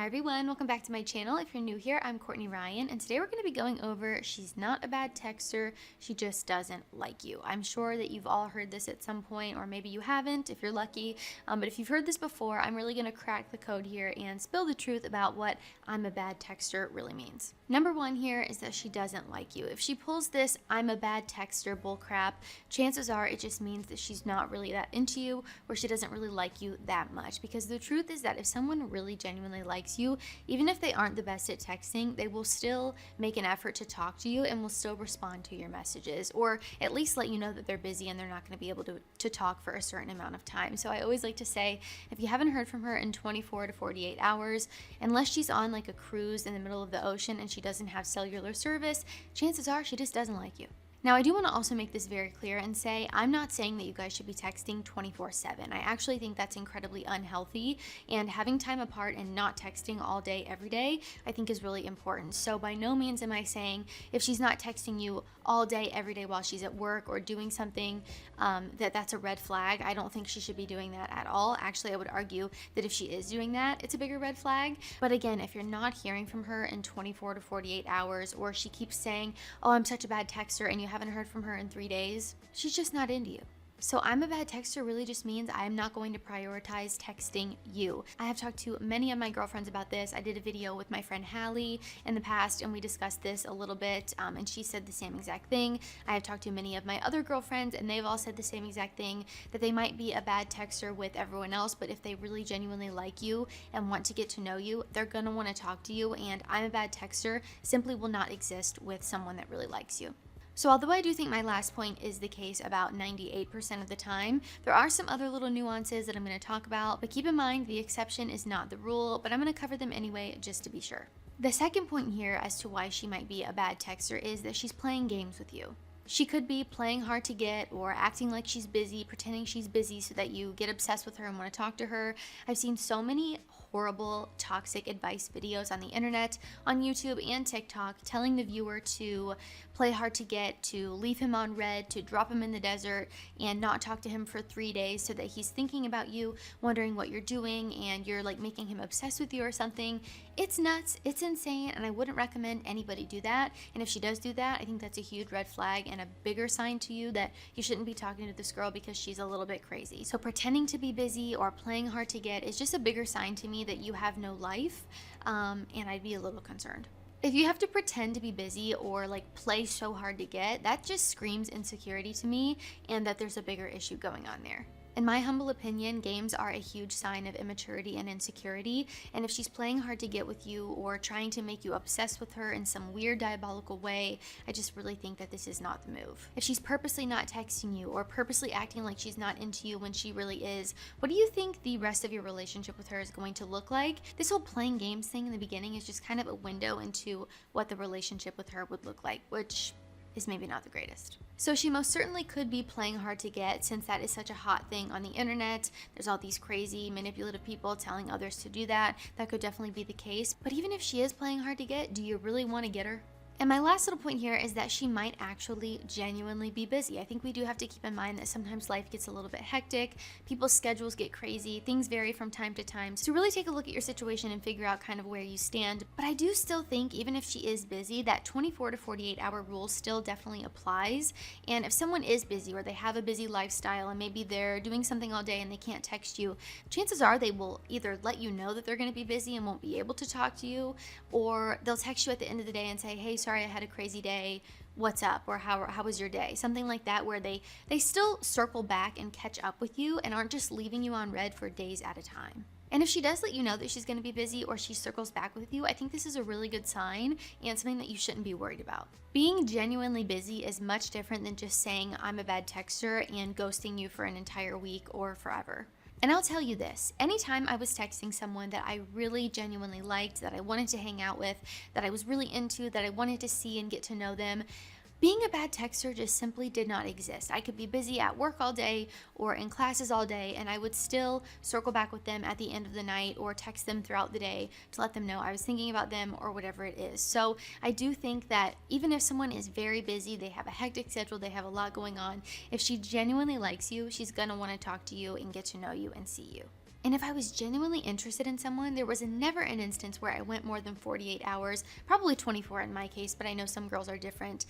everyone, welcome back to my channel. If you're new here, I'm Courtney Ryan, and today we're going to be going over she's not a bad texter, she just doesn't like you. I'm sure that you've all heard this at some point, or maybe you haven't if you're lucky, but if you've heard this before, I'm really going to crack the code here and spill the truth about what I'm a bad texter really means. Number one here is that she doesn't like you. If she pulls this I'm a bad texter bullcrap, chances are it just means that she's not really that into you, or she doesn't really like you that much, because the truth is that if someone really genuinely likes you, even if they aren't the best at texting, they will still make an effort to talk to you and will still respond to your messages, or at least let you know that they're busy and they're not going to be able to talk for a certain amount of time. So I always like to say, if you haven't heard from her in 24 to 48 hours, unless she's on like a cruise in the middle of the ocean and she doesn't have cellular service, chances are she just doesn't like you. Now, I do want to also make this very clear and say I'm not saying that you guys should be texting 24/7. I actually think that's incredibly unhealthy, and having time apart and not texting all day every day I think is really important. So by no means am I saying if she's not texting you all day every day while she's at work or doing something that's a red flag. I don't think she should be doing that at all. Actually, I would argue that if she is doing that, it's a bigger red flag. But again, if you're not hearing from her in 24 to 48 hours, or she keeps saying, oh, I'm such a bad texter, and you haven't heard from her in 3 days, she's just not into you. So I'm a bad texter really just means I'm not going to prioritize texting you. I have talked to many of my girlfriends about this. I did a video with my friend Hallie in the past and we discussed this a little bit, and she said the same exact thing. I have talked to many of my other girlfriends and they've all said the same exact thing, that they might be a bad texter with everyone else, but if they really genuinely like you and want to get to know you, they're gonna want to talk to you, and I'm a bad texter simply will not exist with someone that really likes you. So although I do think my last point is the case about 98% of the time, there are some other little nuances that I'm going to talk about, but keep in mind the exception is not the rule, but I'm going to cover them anyway just to be sure. The second point here as to why she might be a bad texter is that she's playing games with you. She could be playing hard to get or acting like she's busy, pretending she's busy so that you get obsessed with her and want to talk to her. I've seen so many horrible, toxic advice videos on the internet, on YouTube and TikTok, telling the viewer to play hard to get, to leave him on red, to drop him in the desert, and not talk to him for 3 days so that he's thinking about you, wondering what you're doing, and you're like making him obsessed with you or something. It's nuts, it's insane, and I wouldn't recommend anybody do that. And if she does do that, I think that's a huge red flag and a bigger sign to you that you shouldn't be talking to this girl because she's a little bit crazy. So pretending to be busy or playing hard to get is just a bigger sign to me that you have no life, and I'd be a little concerned. If you have to pretend to be busy or like play so hard to get, that just screams insecurity to me, and that there's a bigger issue going on there. In my humble opinion, games are a huge sign of immaturity and insecurity, and if she's playing hard to get with you or trying to make you obsessed with her in some weird diabolical way, I just really think that this is not the move. If she's purposely not texting you or purposely acting like she's not into you when she really is, what do you think the rest of your relationship with her is going to look like? This whole playing games thing in the beginning is just kind of a window into what the relationship with her would look like, which is maybe not the greatest. So she most certainly could be playing hard to get, since that is such a hot thing on the internet. There's all these crazy manipulative people telling others to do that. That could definitely be the case. But even if she is playing hard to get, do you really want to get her? And my last little point here is that she might actually genuinely be busy. I think we do have to keep in mind that sometimes life gets a little bit hectic, people's schedules get crazy, things vary from time to time. So really take a look at your situation and figure out kind of where you stand. But I do still think even if she is busy, that 24 to 48 hour rule still definitely applies. And if someone is busy or they have a busy lifestyle and maybe they're doing something all day and they can't text you, chances are they will either let you know that they're going to be busy and won't be able to talk to you, or they'll text you at the end of the day and say, hey, sorry, I had a crazy day, what's up, or how was your day? Something like that, where they still circle back and catch up with you and aren't just leaving you on red for days at a time. And if she does let you know that she's going to be busy or she circles back with you, I think this is a really good sign and something that you shouldn't be worried about. Being genuinely busy is much different than just saying I'm a bad texter and ghosting you for an entire week or forever. And I'll tell you this, anytime I was texting someone that I really genuinely liked, that I wanted to hang out with, that I was really into, that I wanted to see and get to know them, being a bad texter just simply did not exist. I could be busy at work all day or in classes all day, and I would still circle back with them at the end of the night or text them throughout the day to let them know I was thinking about them or whatever it is. So I do think that even if someone is very busy, they have a hectic schedule, they have a lot going on, if she genuinely likes you, she's gonna want to talk to you and get to know you and see you. And if I was genuinely interested in someone, there was never an instance where I went more than 48 hours, probably 24 in my case, but I know some girls are different,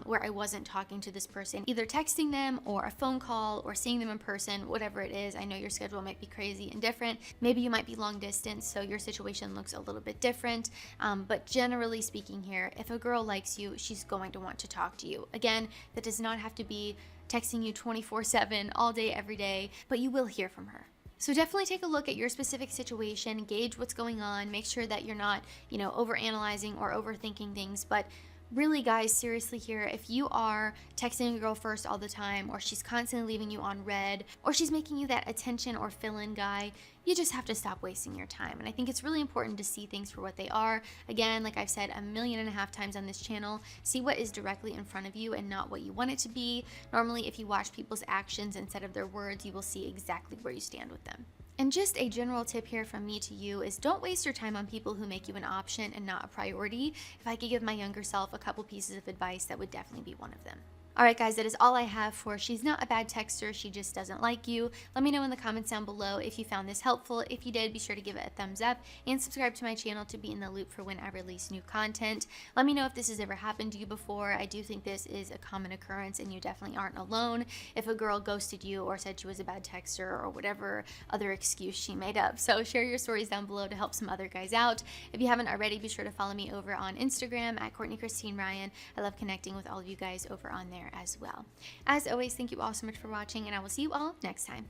where I wasn't talking to this person, either texting them or a phone call or seeing them in person, whatever it is. I know your schedule might be crazy and different. Maybe you might be long distance, so your situation looks a little bit different. But generally speaking here, if a girl likes you, she's going to want to talk to you. Again, that does not have to be texting you 24/7 all day, every day, but you will hear from her. So definitely take a look at your specific situation, gauge what's going on, make sure that you're not, overanalyzing or overthinking things. But really, guys, seriously here, if you are texting a girl first all the time, or she's constantly leaving you on red, or she's making you that attention or fill-in guy, you just have to stop wasting your time. And I think it's really important to see things for what they are. Again, like I've said 1.5 million times on this channel, see what is directly in front of you and not what you want it to be. Normally, if you watch people's actions instead of their words, you will see exactly where you stand with them. And just a general tip here from me to you is don't waste your time on people who make you an option and not a priority. If I could give my younger self a couple pieces of advice, that would definitely be one of them. Alright guys, that is all I have for She's Not a Bad Texter, She Just Doesn't Like You. Let me know in the comments down below if you found this helpful. If you did, be sure to give it a thumbs up and subscribe to my channel to be in the loop for when I release new content. Let me know if this has ever happened to you before. I do think this is a common occurrence and you definitely aren't alone. If a girl ghosted you or said she was a bad texter or whatever other excuse she made up. So share your stories down below to help some other guys out. If you haven't already, be sure to follow me over on Instagram at Courtney Christine Ryan. I love connecting with all of you guys over on there as well. As always, thank you all so much for watching, and I will see you all next time.